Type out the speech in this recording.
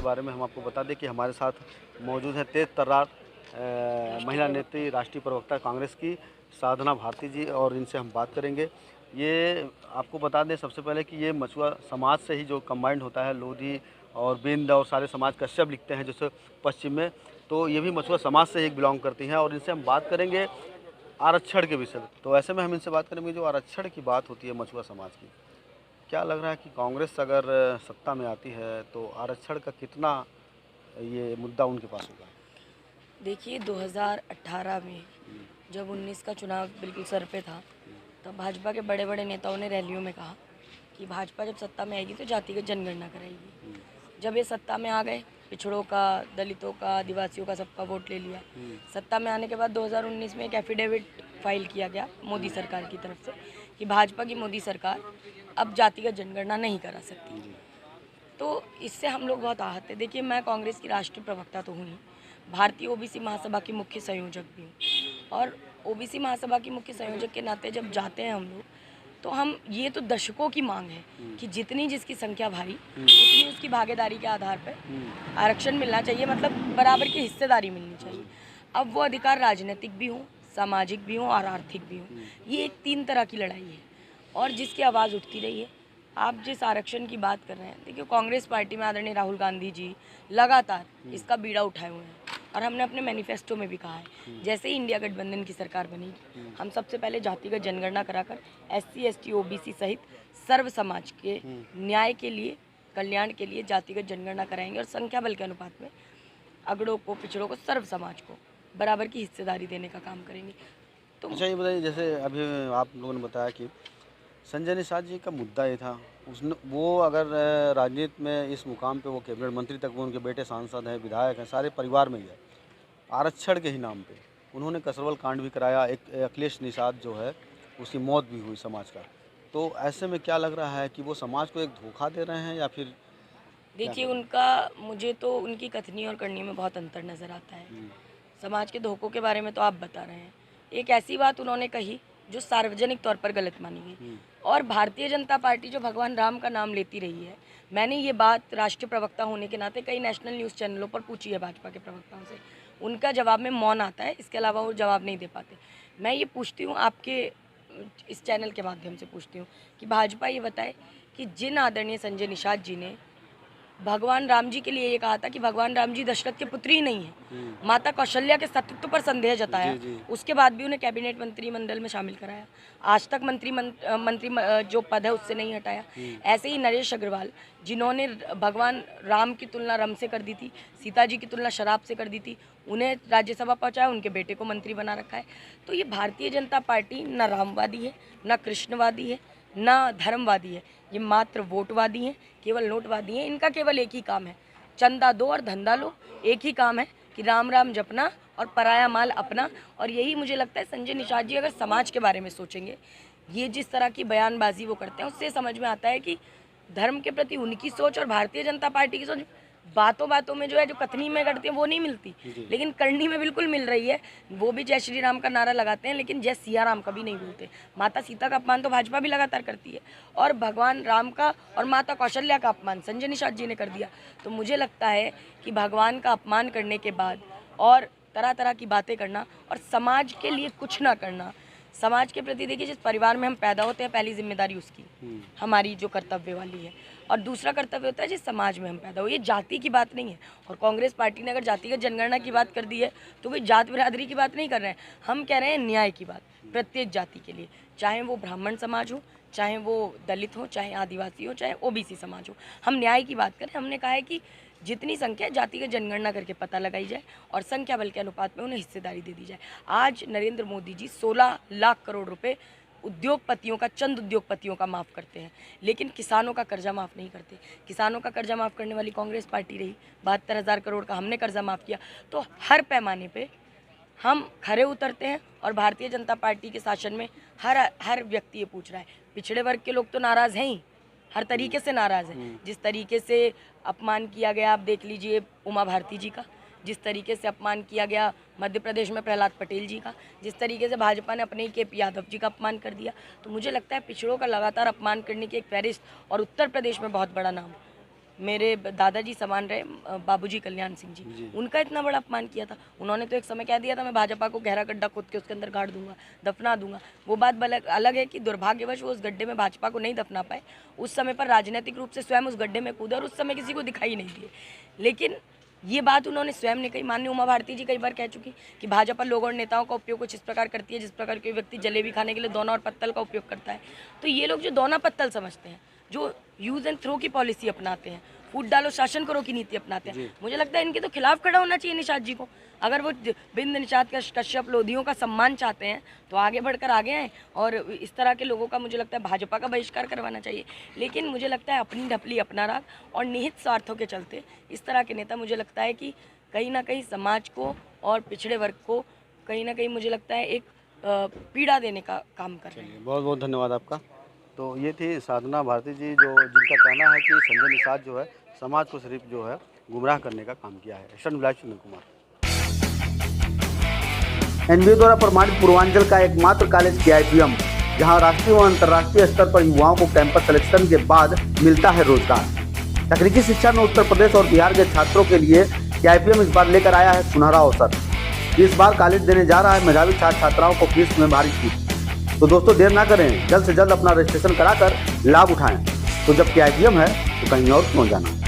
बारे में हम आपको बता दें कि हमारे साथ मौजूद हैं तेज तर्रार महिला नेत्री, राष्ट्रीय प्रवक्ता कांग्रेस की साधना भारती जी, और इनसे हम बात करेंगे। ये आपको बता दें सबसे पहले कि ये मछुआ समाज से ही जो कंबाइंड होता है, लोधी और बिंद और सारे समाज कश्यप लिखते हैं जैसे पश्चिम में, तो ये भी मछुआ समाज से ही बिलोंग करती हैं, और इनसे हम बात करेंगे आरक्षण के विषय में। तो ऐसे में हम इनसे बात करेंगे जो आरक्षण की बात होती है मछुआ समाज की, क्या लग रहा है कि कांग्रेस अगर सत्ता में आती है तो आरक्षण का कितना ये मुद्दा उनके पास होगा? देखिए 2018 में जब 19 का चुनाव बिल्कुल सर पे था, तब भाजपा के बड़े बड़े नेताओं ने रैलियों में कहा कि भाजपा जब सत्ता में आएगी तो जातिगत जनगणना कराएगी। जब ये सत्ता में आ गए, पिछड़ों का, दलितों का, आदिवासियों का सबका वोट ले लिया। सत्ता में आने के बाद 2019 में एक एफिडेविट फाइल किया गया मोदी सरकार की तरफ से कि भाजपा की मोदी सरकार अब जातिगत जनगणना नहीं करा सकती। तो इससे हम लोग बहुत आहत हैं। देखिए, मैं कांग्रेस की राष्ट्रीय प्रवक्ता तो हूँ ही, भारतीय ओबीसी महासभा की मुख्य संयोजक भी हूँ, और ओबीसी महासभा की मुख्य संयोजक के नाते जब जाते हैं हम लोग, तो हम ये तो दशकों की मांग है कि जितनी जिसकी संख्या भारी उतनी उसकी भागीदारी के आधार पर आरक्षण मिलना चाहिए, मतलब बराबर की हिस्सेदारी मिलनी चाहिए। अब वो अधिकार राजनीतिक भी हों, सामाजिक भी हों और आर्थिक भी हों। ये एक 3 तरह की लड़ाई है और जिसकी आवाज़ उठती रही है। आप जिस आरक्षण की बात कर रहे हैं, देखिए कांग्रेस पार्टी में आदरणीय राहुल गांधी जी लगातार इसका बीड़ा उठाए हुए हैं, और हमने अपने मैनिफेस्टो में भी कहा है जैसे ही इंडिया गठबंधन की सरकार बनेगी, हम सबसे पहले जातिगत जनगणना कराकर SC ST OBC सहित सर्व समाज के न्याय के लिए, कल्याण के लिए जातिगत जनगणना कराएंगे, और संख्या बल के अनुपात में अगड़ों को, पिछड़ों को, सर्व समाज को बराबर की हिस्सेदारी देने का काम करेंगे। तो अच्छा, ये बताइए, जैसे अभी आप लोगों ने बताया कि संजय निषाद जी का मुद्दा ये था, उसने वो अगर राजनीति में इस मुकाम पे वो कैबिनेट मंत्री तक, वो उनके बेटे सांसद हैं, विधायक हैं, सारे परिवार में ही है, आरक्षण के ही नाम पे उन्होंने कसरवल कांड भी कराया, एक अखिलेश निषाद जो है उसकी मौत भी हुई समाज का। तो ऐसे में क्या लग रहा है कि वो समाज को एक धोखा दे रहे हैं या फिर क्या देखिए, कर रहे हैं? उनका, मुझे तो उनकी कथनी और करनी में बहुत अंतर नज़र आता है। समाज के धोखों के बारे में तो आप बता रहे हैं। एक ऐसी बात उन्होंने कही जो सार्वजनिक तौर पर गलत मानी गई, और भारतीय जनता पार्टी जो भगवान राम का नाम लेती रही है, मैंने ये बात राष्ट्रीय प्रवक्ता होने के नाते कई नेशनल न्यूज़ चैनलों पर पूछी है भाजपा के प्रवक्ताओं से। उनका जवाब में मौन आता है, इसके अलावा वो जवाब नहीं दे पाते। मैं ये पूछती हूँ आपके इस चैनल के माध्यम से पूछती हूँ कि भाजपा ये बताए कि जिन आदरणीय संजय निषाद जी ने भगवान राम जी के लिए ये कहा था कि भगवान राम जी दशरथ के पुत्र ही नहीं है, माता कौशल्या के सतीत्व पर संदेह जताया, उसके बाद भी उन्हें कैबिनेट मंत्रिमंडल में शामिल कराया, आज तक जो पद है उससे नहीं हटाया। ऐसे ही नरेश अग्रवाल, जिन्होंने भगवान राम की तुलना रम से कर दी थी, सीता जी की तुलना शराब से कर दी थी, उन्हें राज्यसभा पहुंचाया, उनके बेटे को मंत्री बना रखा है। तो ये भारतीय जनता पार्टी न रामवादी है, न कृष्णवादी है, ना धर्मवादी है, ये मात्र वोटवादी हैं, केवल नोटवादी हैं। इनका केवल एक ही काम है, चंदा दो और धंधा लो। एक ही काम है कि राम राम जपना और पराया माल अपना। और यही मुझे लगता है संजय निषाद जी अगर समाज के बारे में सोचेंगे, ये जिस तरह की बयानबाजी वो करते हैं, उससे समझ में आता है कि धर्म के प्रति उनकी सोच और भारतीय जनता पार्टी की सोच बातों बातों में जो है, जो कथनी में करती है वो नहीं मिलती, लेकिन करनी में बिल्कुल मिल रही है। वो भी जय श्री राम का नारा लगाते हैं, लेकिन जय सिया राम कभी नहीं बोलते। माता सीता का अपमान तो भाजपा भी लगातार करती है, और भगवान राम का और माता कौशल्या का अपमान संजय निषाद जी ने कर दिया। तो मुझे लगता है कि भगवान का अपमान करने के बाद और तरह तरह की बातें करना और समाज के लिए कुछ ना करना, समाज के प्रति, देखिए जिस परिवार में हम पैदा होते हैं पहली जिम्मेदारी उसकी, हमारी जो कर्तव्य वाली है, और दूसरा कर्तव्य होता है जिस समाज में हम पैदा हो। ये जाति की बात नहीं है, और कांग्रेस पार्टी ने अगर जातिगत जनगणना की बात कर दी है तो कोई जात बिरादरी की बात नहीं कर रहे हैं, हम कह रहे हैं न्याय की बात प्रत्येक जाति के लिए, चाहे वो ब्राह्मण समाज हो, चाहे वो दलित हो, चाहे आदिवासी हो, चाहे OBC समाज हो, हम न्याय की बात करें। हमने कहा है कि जितनी संख्या जातिगत जनगणना करके पता लगाई जाए और संख्या बल के अनुपात में उन्हें हिस्सेदारी दे दी जाए। आज नरेंद्र मोदी जी 16 लाख करोड़ रुपए उद्योगपतियों का, चंद उद्योगपतियों का माफ़ करते हैं, लेकिन किसानों का कर्जा माफ़ नहीं करते। किसानों का कर्जा माफ़ करने वाली कांग्रेस पार्टी रही, 72,000 करोड़ का हमने कर्जा माफ़ किया। तो हर पैमाने पे हम खरे उतरते हैं, और भारतीय जनता पार्टी के शासन में हर व्यक्ति ये पूछ रहा है। पिछड़े वर्ग के लोग तो नाराज़ हैं ही, हर तरीके से नाराज़ हैं। जिस तरीके से अपमान किया गया, आप देख लीजिए उमा भारती जी का, जिस तरीके से अपमान किया गया मध्य प्रदेश में प्रहलाद पटेल जी का, जिस तरीके से भाजपा ने अपने ही KP यादव जी का अपमान कर दिया। तो मुझे लगता है पिछड़ों का लगातार अपमान करने की एक फहरिस्त, और उत्तर प्रदेश में बहुत बड़ा नाम मेरे दादाजी समान रहे बाबूजी कल्याण सिंह जी, उनका इतना बड़ा अपमान किया था। उन्होंने तो एक समय कह दिया था मैं भाजपा को गहरा गड्ढा खोद के उसके अंदर गाड़ दूंगा, दफना दूंगा। वो बात अलग है कि दुर्भाग्यवश वो उस गड्ढे में भाजपा को नहीं दफना पाए। उस समय पर राजनीतिक रूप से स्वयं उस गड्ढे में कूदे और उस समय किसी को दिखाई नहीं दिए। लेकिन ये बात उन्होंने स्वयं ने कही। माननीय उमा भारती जी कई बार कह चुकी कि भाजपा लोगों और नेताओं का उपयोग कुछ इस प्रकार करती है जिस प्रकार कोई व्यक्ति जलेबी खाने के लिए दोना और पत्तल का उपयोग करता है। तो ये लोग जो दोना पत्तल समझते हैं, जो यूज़ एंड थ्रो की पॉलिसी अपनाते हैं, फूट डालो शासन करो की नीति अपनाते हैं, मुझे लगता है इनके तो खिलाफ खड़ा होना चाहिए निषाद जी को। अगर वो बिंद निषाद कश्यप लोधियों का सम्मान चाहते हैं तो आगे बढ़कर आगे आएँ और इस तरह के लोगों का मुझे लगता है भाजपा का बहिष्कार करवाना चाहिए। लेकिन मुझे लगता है अपनी ढपली अपना राग और निहित स्वार्थों के चलते इस तरह के नेता मुझे लगता है कि कहीं ना कहीं समाज को और पिछड़े वर्ग को कहीं ना कहीं मुझे लगता है एक पीड़ा देने का काम कर रहे हैं। बहुत बहुत धन्यवाद आपका। तो ये थी साधना भारती जी, जो जिनका कहना है कि संजय निषाद जो है समाज को सिर्फ जो है गुमराह करने का काम किया है। Action black Chandan Kumar. NBA द्वारा प्रमाणित पूर्वांचल का एकमात्र कॉलेज केआईपीएम, जहां राष्ट्रीय व अंतर्राष्ट्रीय स्तर पर युवाओं को कैंपस सिलेक्शन के बाद मिलता है रोजगार। तकनीकी शिक्षा में उत्तर प्रदेश और बिहार के छात्रों के लिए केआईपीएम इस बार लेकर आया है सुनहरा अवसर। इस बार कॉलेज देने जा रहा है मेधावी छात्र छात्राओं को फीस में भारी छूट। तो दोस्तों देर ना करें, जल्द से जल्द अपना रजिस्ट्रेशन कराकर लाभ उठाएं। तो जब केआईपीएम है तो कहीं और क्यों जाना।